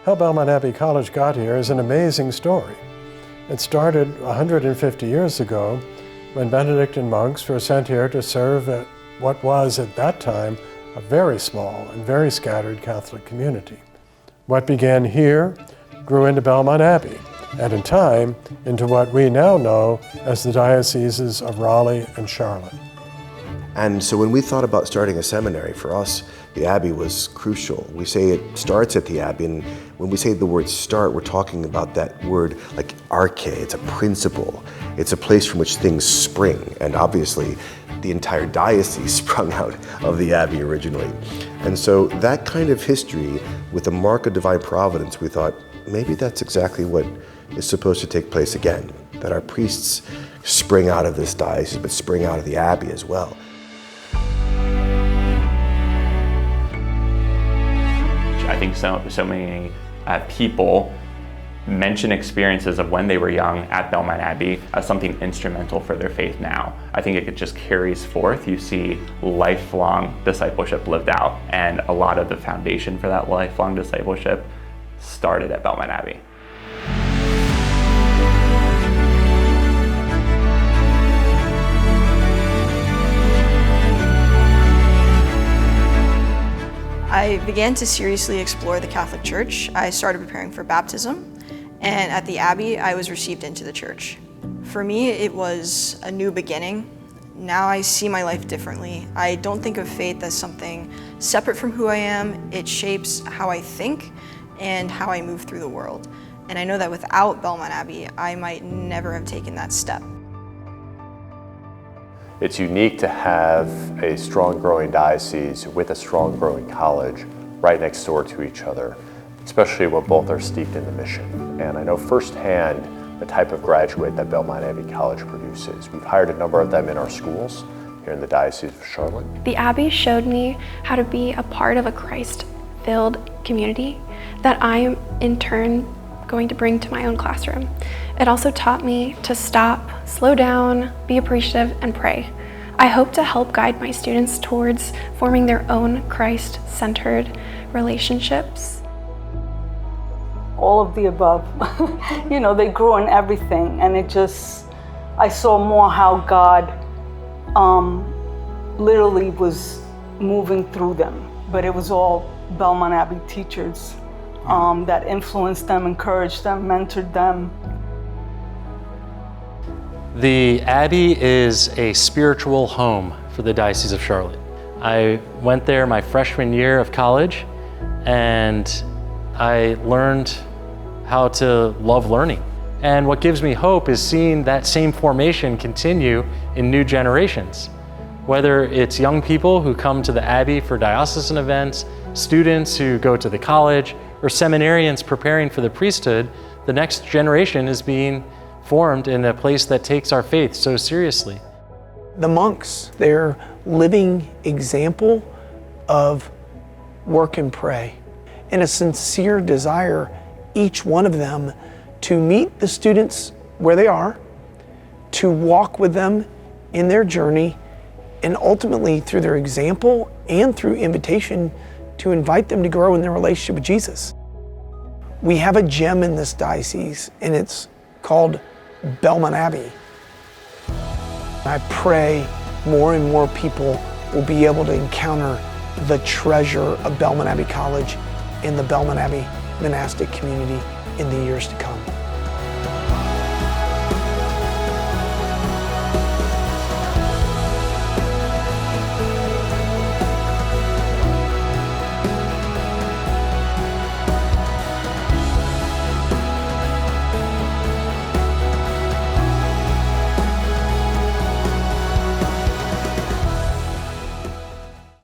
How Belmont Abbey College got here is an amazing story. It started 150 years ago when Benedictine monks were sent here to serve at what was at that time a very small and very scattered Catholic community. What began here grew into Belmont Abbey, and in time into what we now know as the dioceses of Raleigh and Charlotte. And so when we thought about starting a seminary, for us, the Abbey was crucial. We say it starts at the Abbey, and when we say the word start, we're talking about that word like arche. It's a principle. It's a place from which things spring, and obviously the entire diocese sprung out of the Abbey originally. And so that kind of history with a mark of divine providence, we thought maybe that's exactly what is supposed to take place again, that our priests spring out of this diocese, but spring out of the Abbey as well. I think so many people mention experiences of when they were young at Belmont Abbey as something instrumental for their faith now. I think it just carries forth. You see lifelong discipleship lived out, and a lot of the foundation for that lifelong discipleship started at Belmont Abbey. I began to seriously explore the Catholic Church. I started preparing for baptism, and at the Abbey, I was received into the Church. For me, it was a new beginning. Now I see my life differently. I don't think of faith as something separate from who I am. It shapes how I think and how I move through the world. And I know that without Belmont Abbey, I might never have taken that step. It's unique to have a strong growing diocese with a strong growing college right next door to each other, especially when both are steeped in the mission. And I know firsthand the type of graduate that Belmont Abbey College produces. We've hired a number of them in our schools here in the Diocese of Charlotte. The Abbey showed me how to be a part of a Christ-filled community that I am in turn going to bring to my own classroom. It also taught me to stop, slow down, be appreciative, and pray. I hope to help guide my students towards forming their own Christ-centered relationships. All of the above. You know, they grew in everything, and I saw more how God literally was moving through them. But it was all Belmont Abbey teachers that influenced them, encouraged them, mentored them. The Abbey is a spiritual home for the Diocese of Charlotte. I went there my freshman year of college, and I learned how to love learning. And what gives me hope is seeing that same formation continue in new generations. Whether it's young people who come to the Abbey for diocesan events, students who go to the college, or seminarians preparing for the priesthood, the next generation is being formed in a place that takes our faith so seriously. The monks, they're living example of work and pray, and a sincere desire, each one of them, to meet the students where they are, to walk with them in their journey, and ultimately through their example and through invitation to invite them to grow in their relationship with Jesus. We have a gem in this diocese, and it's called Belmont Abbey. I pray more and more people will be able to encounter the treasure of Belmont Abbey College and the Belmont Abbey monastic community in the years to come.